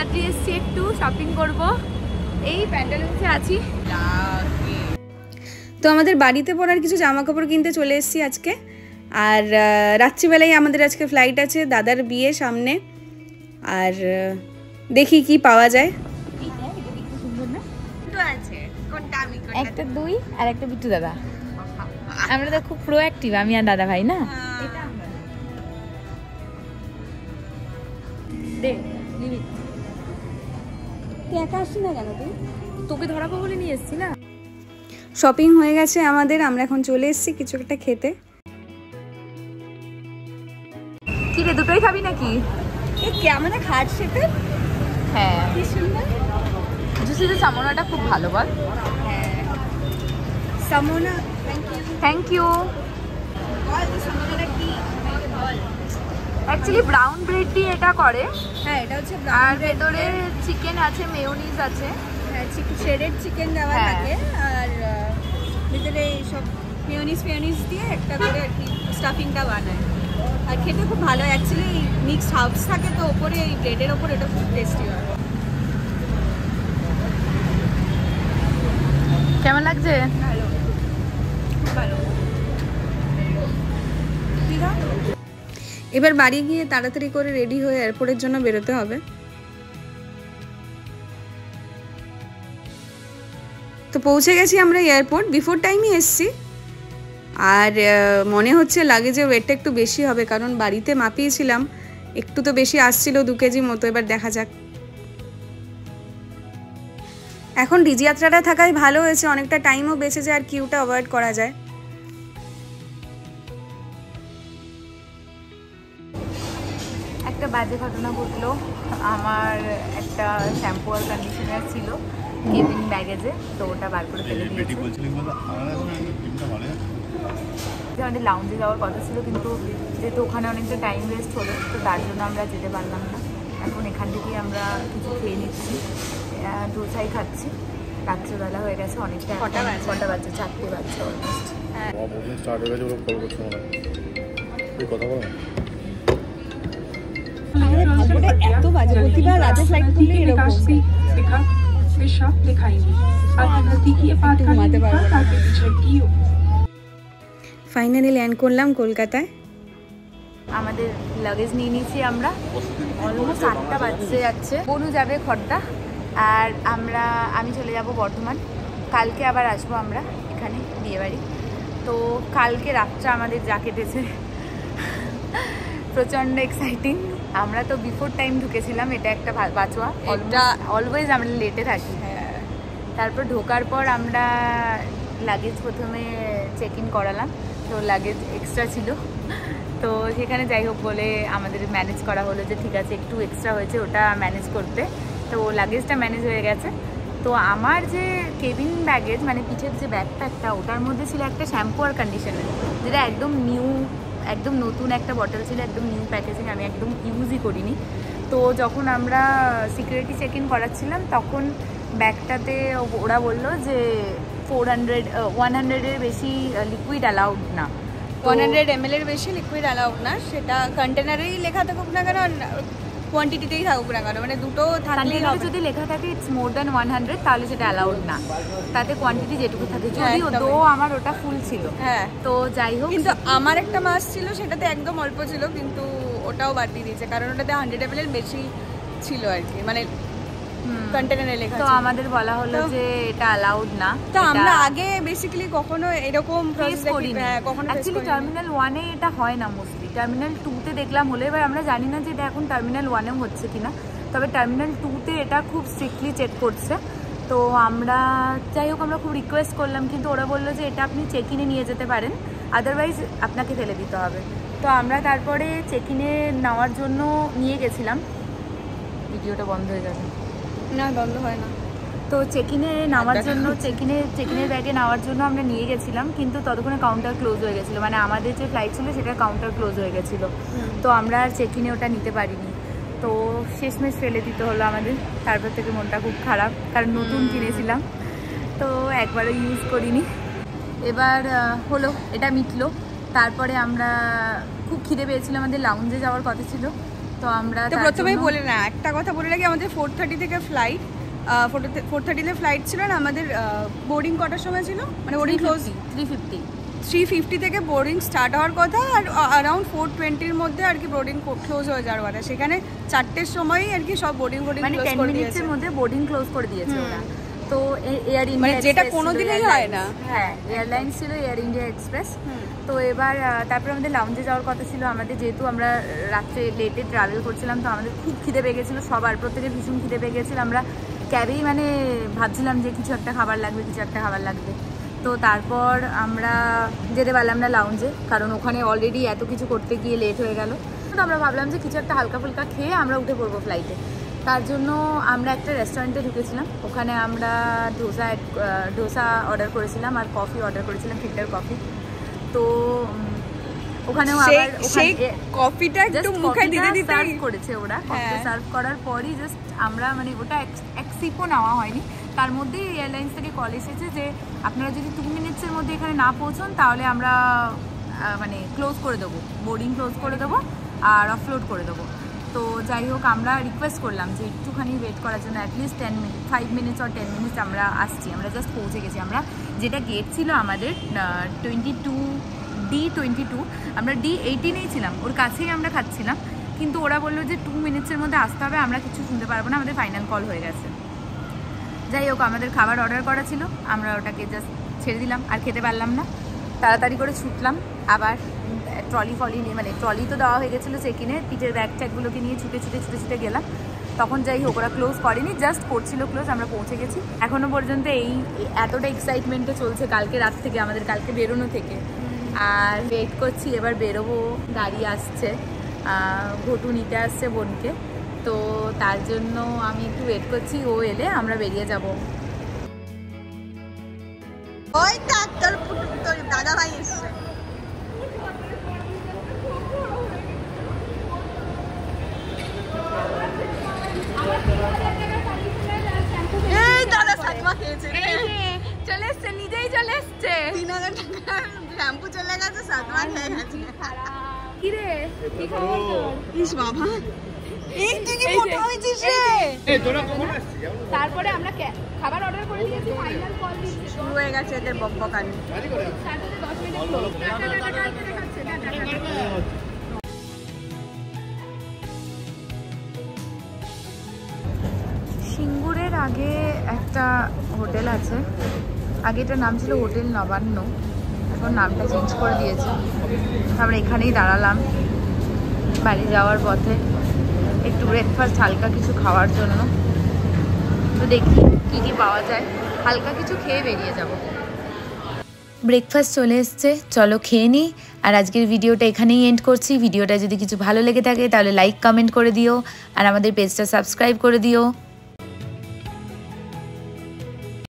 রাত্রি এসছি একটু শপিং করব, এই প্যান্টালুন্সে আছি। তো আমাদের বাড়িতে পরার কিছু জামা কাপড় কিনতে চলে এসেছি আজকে। আর রাত্রিবেলায় আমাদের আজকে ফ্লাইট আছে, দাদার বিয়ে সামনে। আর দেখি কি পাওয়া যায়। একটা দুই আর একটা বিট্টু দাদা। আমরা তো খুব প্রোঅ্যাক্টিভ, আমি আর দাদা ভাই না। তুই একা আসছি না কেন? তুই তোকে ধরাবো বলে নিয়ে এসছি না। শপিং হয়ে গেছে আমাদের, আমরা এখন চলে এসেছি কিছু একটা খেতে। কি রে, দুটোই খাবি নাকি? কেমন খাট সেটা? হ্যাঁ, কি সুন্দর। জুসিতে সামোনাটা খুব ভালো, বল? হ্যাঁ, সামোনা। Thank you. Actually brown bread দিয়ে এটা করে। হ্যাঁ, এটা হচ্ছে আর ভেতরে চিকেন আছে, মেয়োনিজ আছে। হ্যাঁ, শ্রেডেড চিকেন দেওয়া থাকে। আর ভিতরে সব মেয়োনিজ দিয়ে একটা করে আর কি স্টাফিংটা বানায়। আর খেতে খুব ভালো। অ্যাকচুয়ালি মিক্সড হার্বস থাকে তো ওপরে, এই ব্রেডের ওপর এটা খুব টেস্টি হয়। কেমন লাগছে? ভালো, খুব ভালো। এবার বাড়ি গিয়ে তাড়াতাড়ি করে রেডি হয়ে এয়ারপোর্টের জন্য বেরোতে হবে। তো পৌঁছে গেছি আমরা এয়ারপোর্ট, বিফোর টাইমই এসছি। আর মনে হচ্ছে লাগেজের ওয়েটটা একটু বেশি হবে, কারণ বাড়িতে মাপিয়েছিলাম, একটু তো বেশি আসছিল, 2 কেজি মতো। এবার দেখা যাক। এখন ডিজি যাত্রাটা থাকায় ভালো হয়েছে, অনেকটা টাইমও বেঁচে যায় আর কিউটা অ্যাভয়েড করা যায়। একটা বাজে ঘটনা ঘটলো। আমার একটা শ্যাম্পু আর কন্ডিশনার ছিল কেবিন ব্যাগেজে, তো ওটা বার করে ফেলে দিয়েছি। আমাদের লাউঞ্জে যাওয়ার কথা ছিল, কিন্তু যেহেতু ওখানে অনেকটা টাইম ওয়েস্ট হলো, তো তার জন্য আমরা যেতে পারলাম না। এখন এখান থেকেই আমরা কিছু খেয়ে নিচ্ছি, দোসাই খাচ্ছি। রাত্রেবেলা হয়ে গেছে অনেকটা। কটা বাজছে? 4টে বাজছে অলমোস্ট। হ্যাঁ, এত বাজে, প্রতিবার রাতে ফ্লাইট করলে এরকম। ফাইনালি ল্যান্ড করলাম কলকাতায়। আমাদের লাগেজ নিয়ে নিয়েছি আমরা, অলমোস্ট 8টা বাজতে যাচ্ছে। বনু যাবে খড়দা, আর আমি চলে যাব বর্ধমান। কালকে আবার আসবো আমরা এখানে বিয়েবাড়ি। তো কালকে রাতটা আমাদের যা কেটেছে প্রচণ্ড এক্সাইটিং। আমরা তো বিফোর টাইম ঢুকেছিলাম, এটা একটা বাঁচোয়া। অলওয়েজ আমরা লেটে থাকি। তারপর ঢোকার পর আমরা লাগেজ প্রথমে চেক ইন করালাম, তো লাগেজ এক্সট্রা ছিল, তো সেখানে যাই হোক বলে আমাদের ম্যানেজ করা হলো যে ঠিক আছে, একটু এক্সট্রা হয়েছে, ওটা ম্যানেজ করতে। তো লাগেজটা ম্যানেজ হয়ে গেছে। তো আমার যে কেবিন ব্যাগেজ, মানে পিঠের যে ব্যাগপ্যাকটা, ওটার মধ্যে ছিল একটা শ্যাম্পু আর কন্ডিশনার, যেটা একদম নিউ, একদম নতুন একটা বটল ছিল, একদম নিউ প্যাকেজিং, আমি একদম ইউজই করিনি। তো যখন আমরা সিকিউরিটি চেক ইন করাচ্ছিলাম, তখন ব্যাগটাতে ওরা বললো যে 100-এর বেশি লিকুইড অ্যালাউড না। 100 ml এর বেশি লিকুইড অ্যালাউড না, সেটা কন্টেনারেই লেখা থাকুক না কেন, কোয়ান্টিটিতেই থাকুক না কেন, মানে দুটো থাকলেই হবে। যদি লেখা থাকে ইটস মোর দ্যান 100, তাহলে সেটা অ্যালাউড না, তাতে কোয়ান্টিটি যেটুকু থাকে। যদিও আমার ওটা ফুল ছিল। হ্যাঁ, তো যাই হোক, কিন্তু আমার একটা মাছ ছিল, সেটাতে একদম অল্প ছিল, কিন্তু ওটাও বাদ দিয়ে দিয়েছে, কারণ ওটাতে 100 ml এর বেশি ছিল আর কি, মানে কন্টেনারে লেখা। তো আমাদের বলা হলো যে এটা অ্যালাউড না। তো আমরা আগে বেসিক্যালি কখনো এরকম ফেস করিনি। অ্যাকচুয়ালি টার্মিনাল 1-এ এটা হয় না, মোস্টলি টার্মিনাল 2-তে দেখলাম হলো। এবার আমরা জানি না যে এটা এখন টার্মিনাল 1-এও হচ্ছে কিনা, তবে টার্মিনাল 2-তে এটা খুব স্ট্রিক্টলি চেক করছে। তো আমরা যাই হোক, আমরা খুব রিকোয়েস্ট করলাম, কিন্তু ওরা বললো যে এটা আপনি চেক ইনে নিয়ে যেতে পারেন, আদারওয়াইজ আপনাকে ফেলে দিতে হবে। তো আমরা তারপরে চেক ইনে নেওয়ার জন্য নিয়ে গেছিলাম। ভিডিওটা বন্ধ হয়ে যাবে না, বন্ধ হয় না। তো চেকিনে নেওয়ার জন্য, চেকিনের ব্যাগে নেওয়ার জন্য আমরা নিয়ে গেছিলাম, কিন্তু ততক্ষণে কাউন্টার ক্লোজ হয়ে গেছিলো, মানে আমাদের যে ফ্লাইট ছিল সেটা কাউন্টার ক্লোজ হয়ে গেছিলো। তো আমরা আর চেকিনে ওটা নিতে পারিনি। তো শেষমেশ ফেলে দিতে হলো আমাদের। তারপর থেকে মনটা খুব খারাপ, কারণ নতুন কিনেছিলাম, তো একবারও ইউজ করিনি। এবার হলো, এটা মিটলো। তারপরে আমরা খুব খিদে পেয়েছিল, আমাদের লাউঞ্জে যাওয়ার কথা ছিল, তো আমরা তো প্রথমেই বলে না, একটা কথা বলে রাখি, আমাদের 4:30 থেকে ফ্লাইট, 4:30 ফ্লাইট ছিল না আমাদের। বোর্ডিং কটার সময় ছিল, মানে বোর্ডিং ক্লোজ 3:50 থেকে বোর্ডিং স্টার্ট হওয়ার কথা, আর অ্যারাউন্ড 4:20-র মধ্যে আর কি বোর্ডিং ক্লোজ হয়ে যাওয়ার কথা। সেখানে 4টের সময়ই আর কি সব বোর্ডিং ক্লোজ করে দিয়েছে, 10 মিনিটের মধ্যে বোর্ডিং ক্লোজ করে দিয়েছে ওরা। তো এয়ার ইন্ডিয়া, মানে যেটা কোনোদিনই হয় না। হ্যাঁ, এয়ারলাইন্স ছিল এয়ার ইন্ডিয়া এক্সপ্রেস। তো এবার তারপরে আমাদের লাউঞ্জে যাওয়ার কথা ছিল আমাদের, যেহেতু আমরা রাত্রে লেটে ট্রাভেল করছিলাম, তো আমাদের খুব খিদে পেয়ে গেছিলো সবার, প্রত্যেকের ভীষণ খিদে পেয়ে গেছিলো। আমরা ক্যাবেই মানে ভাবছিলাম যে কিছু একটা খাবার লাগবে। তো তারপর আমরা যেতে পারলাম না লাউঞ্জে, কারণ ওখানে অলরেডি এত কিছু করতে গিয়ে লেট হয়ে গেল। তো আমরা ভাবলাম যে কিছু একটা হালকা ফুলকা খেয়ে আমরা উঠে পড়বো ফ্লাইটে। তার জন্য আমরা একটা রেস্টুরেন্টে ঢুকেছিলাম, ওখানে আমরা ডোসা অর্ডার করেছিলাম আর কফি অর্ডার করেছিলাম, ফিল্টার কফি। তো ওখানেও আবার সেই কফিটা একটু মুখে দিতে সার্ভ করেছে ওরা। কফি সার্ভ করার পরই জাস্ট আমরা মানে ওটা এক সিপও নেওয়া হয়নি, তার মধ্যেই এয়ারলাইন্স থেকে কল এসেছে যে আপনারা যদি 2 মিনিটসের মধ্যে এখানে না পৌঁছন তাহলে আমরা মানে ক্লোজ করে দেবো, বোর্ডিং ক্লোজ করে দেবো আর অফলোড করে দেবো। তো যাই হোক, আমরা রিকোয়েস্ট করলাম যে একটুখানি ওয়েট করার জন্য, অ্যাটলিস্ট 5 মিনিটস অর 10 মিনিটস আমরা আসছি। আমরা জাস্ট পৌঁছে গেছি। আমরা যেটা গেট ছিল আমাদের 22D22, আমরা D18-এই ছিলাম, ওর কাছেই আমরা খাচ্ছিলাম, কিন্তু ওরা বললো যে 2 মিনিটসের মধ্যে আসতে হবে, আমরা কিছু শুনতে পারবো না, আমাদের ফাইনাল কল হয়ে গেছে। যাই হোক, আমাদের খাবার অর্ডার করা ছিল, আমরা ওটাকে জাস্ট ছেড়ে দিলাম, আর খেতে পারলাম না। তাড়াতাড়ি করে ছুটলাম, আবার ট্রলি নিয়ে, মানে ট্রলি তো দেওয়া হয়ে গেছিলো চেকিনে, পিঠের ব্যাগ ট্যাগগুলোকে নিয়ে ছুটে গেলাম। তখন যাই হোক, ওরা ক্লোজ করেনি, জাস্ট করছিল ক্লোজ, আমরা পৌঁছে গেছি। এখনও পর্যন্ত এতটা এক্সাইটমেন্টে চলছে কালকে রাত থেকে, আমাদের কালকে বেরোনো থেকে, আর ওয়েট করছি এবার বেরোবো। গাড়ি আসছে, ঘটু নিতে আসছে বোনকে, তো তার জন্য আমি একটু ওয়েট করছি, ও এলে আমরা বেরিয়ে যাব। ওই তোর দাদা ভাই এসছে। এই দাদা সাতমা খেয়েছে, চলে এসছে, নিজেই চলে এসছে। 3000 টাকার শ্যাম্পু চলে গেছে, সাতমা খেয়ে গেছে। কি রে, কি খবর তোর? ইস বাবা, এই তুই কি মোটা হয়েছিস রে? তারপরে আমরা খাবার অর্ডার করে দিয়েছি, ফাইনাল কল দিয়েছি, শুরু হয়ে গেছে এদের বকবকানি। সিঙ্গুরের আগে একটা হোটেল আছে, আগে এটার নাম ছিল হোটেল নবান্ন, এখন নামটা চেঞ্জ করে দিয়েছে। আমরা এখানেই দাঁড়ালাম বাড়ি যাওয়ার পথে, একটু ব্রেকফাস্ট হালকা কিছু খাওয়ার জন্য। তো দেখি কী কী পাওয়া যায়, হালকা কিছু খেয়ে বেরিয়ে যাব। ব্রেকফাস্ট চলে এসছে, চলো খেয়ে নিই। আর আজকের ভিডিওটা এখানেই এন্ড করছি। ভিডিওটা যদি কিছু ভালো লেগে থাকে তাহলে লাইক কমেন্ট করে দিও, আর আমাদের পেজটা সাবস্ক্রাইব করে দিও।